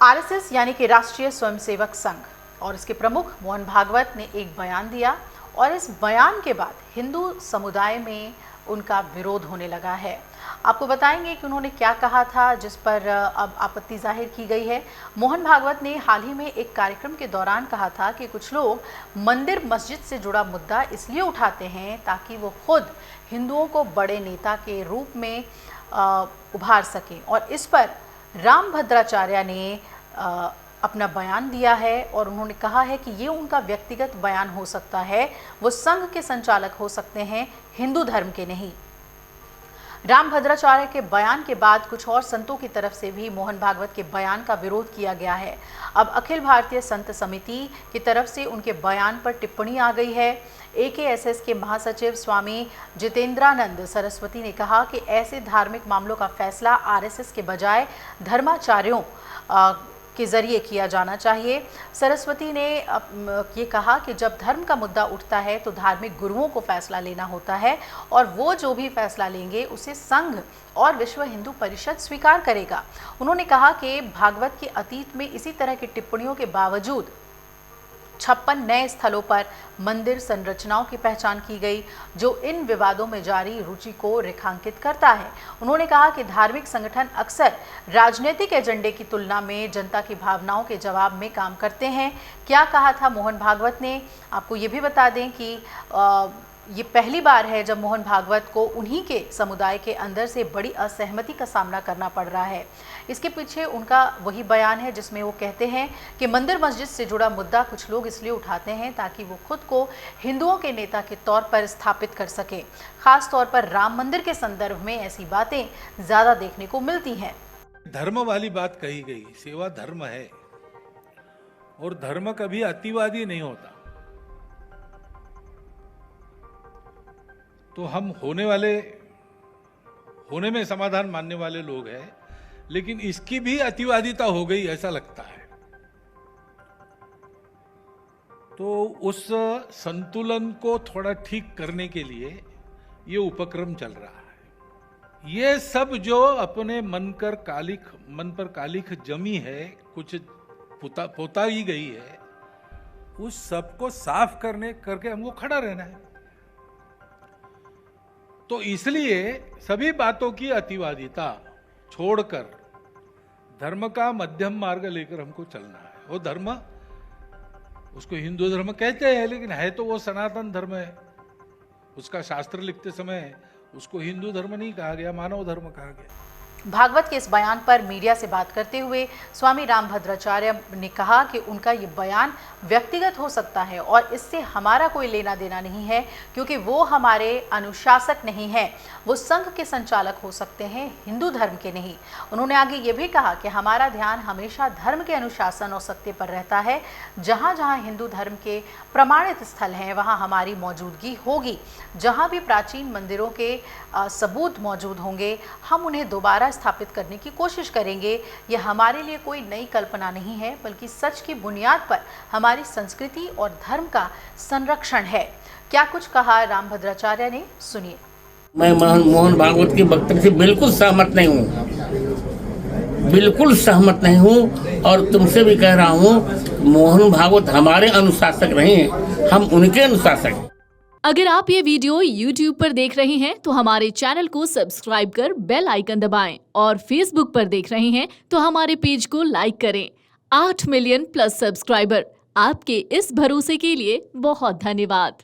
RSS यानी कि राष्ट्रीय स्वयंसेवक संघ और इसके प्रमुख मोहन भागवत ने एक बयान दिया और इस बयान के बाद हिंदू समुदाय में उनका विरोध होने लगा है। आपको बताएंगे कि उन्होंने क्या कहा था, जिस पर अब आपत्ति जाहिर की गई है। मोहन भागवत ने हाल ही में एक कार्यक्रम के दौरान कहा था कि कुछ लोग मंदिर मस्जिद से जुड़ा मुद्दा इसलिए उठाते हैं ताकि वो खुद हिंदुओं को बड़े नेता के रूप में उभार सकें, और इस पर रामभद्राचार्य ने अपना बयान दिया है और उन्होंने कहा है कि ये उनका व्यक्तिगत बयान हो सकता है, वो संघ के संचालक हो सकते हैं, हिंदू धर्म के नहीं। रामभद्राचार्य के बयान के बाद कुछ और संतों की तरफ से भी मोहन भागवत के बयान का विरोध किया गया है। अब अखिल भारतीय संत समिति की तरफ से उनके बयान पर टिप्पणी आ गई है। एकेएसएस के महासचिव स्वामी जितेंद्रानंद सरस्वती ने कहा कि ऐसे धार्मिक मामलों का फैसला आरएसएस के बजाय धर्माचार्यों के जरिए किया जाना चाहिए। सरस्वती ने ये कहा कि जब धर्म का मुद्दा उठता है तो धार्मिक गुरुओं को फैसला लेना होता है और वो जो भी फैसला लेंगे उसे संघ और विश्व हिंदू परिषद स्वीकार करेगा। उन्होंने कहा कि भागवत के अतीत में इसी तरह की टिप्पणियों के बावजूद 56 नए स्थलों पर मंदिर संरचनाओं की पहचान की गई, जो इन विवादों में जारी रुचि को रेखांकित करता है। उन्होंने कहा कि धार्मिक संगठन अक्सर राजनीतिक एजेंडे की तुलना में जनता की भावनाओं के जवाब में काम करते हैं। क्या कहा था मोहन भागवत ने, आपको ये भी बता दें कि ये पहली बार है जब मोहन भागवत को उन्हीं के समुदाय के अंदर से बड़ी असहमति का सामना करना पड़ रहा है। इसके पीछे उनका वही बयान है जिसमें वो कहते हैं कि मंदिर मस्जिद से जुड़ा मुद्दा कुछ लोग इसलिए उठाते हैं ताकि वो खुद को हिंदुओं के नेता के तौर पर स्थापित कर सकें। खास तौर पर राम मंदिर के संदर्भ में ऐसी बातें ज़्यादा देखने को मिलती हैं। धर्म वाली बात कही गई, सेवा धर्म है और धर्म कभी अतिवादी नहीं होता। तो हम होने में समाधान मानने वाले लोग हैं, लेकिन इसकी भी अतिवादिता हो गई ऐसा लगता है। तो उस संतुलन को थोड़ा ठीक करने के लिए ये उपक्रम चल रहा है। ये सब जो अपने मन पर कालिख जमी है, कुछ पोता ही गई है, उस सब को साफ करके हमको खड़ा रहना है। तो इसलिए सभी बातों की अतिवादिता छोड़कर धर्म का मध्यम मार्ग लेकर हमको चलना है। वो धर्म, उसको हिंदू धर्म कहते हैं, लेकिन है तो वो सनातन धर्म है। उसका शास्त्र लिखते समय उसको हिंदू धर्म नहीं कहा गया, मानव धर्म कहा गया। भागवत के इस बयान पर मीडिया से बात करते हुए स्वामी रामभद्राचार्य ने कहा कि उनका ये बयान व्यक्तिगत हो सकता है और इससे हमारा कोई लेना देना नहीं है, क्योंकि वो हमारे अनुशासक नहीं हैं, वो संघ के संचालक हो सकते हैं, हिंदू धर्म के नहीं। उन्होंने आगे ये भी कहा कि हमारा ध्यान हमेशा धर्म के अनुशासन और सत्य पर रहता है। जहाँ जहाँ हिंदू धर्म के प्रमाणित स्थल हैं वहाँ हमारी मौजूदगी होगी। जहाँ भी प्राचीन मंदिरों के सबूत मौजूद होंगे हम उन्हें दोबारा स्थापित करने की कोशिश करेंगे। यह हमारे लिए कोई नई कल्पना नहीं है, बल्कि सच की बुनियाद पर हमारी संस्कृति और धर्म का संरक्षण है। क्या कुछ कहा रामभद्राचार्य ने, सुनिए। मैं मोहन भागवत के वक्तव्य से बिल्कुल सहमत नहीं हूँ, बिल्कुल सहमत नहीं हूँ। और तुमसे भी कह रहा हूँ, मोहन भागवत हमारे अनुशासक नहीं है, हम उनके अनुशासक हैं। अगर आप ये वीडियो YouTube पर देख रहे हैं तो हमारे चैनल को सब्सक्राइब कर बेल आइकन दबाएं, और Facebook पर देख रहे हैं तो हमारे पेज को लाइक करें। 8 मिलियन प्लस सब्सक्राइबर, आपके इस भरोसे के लिए बहुत धन्यवाद।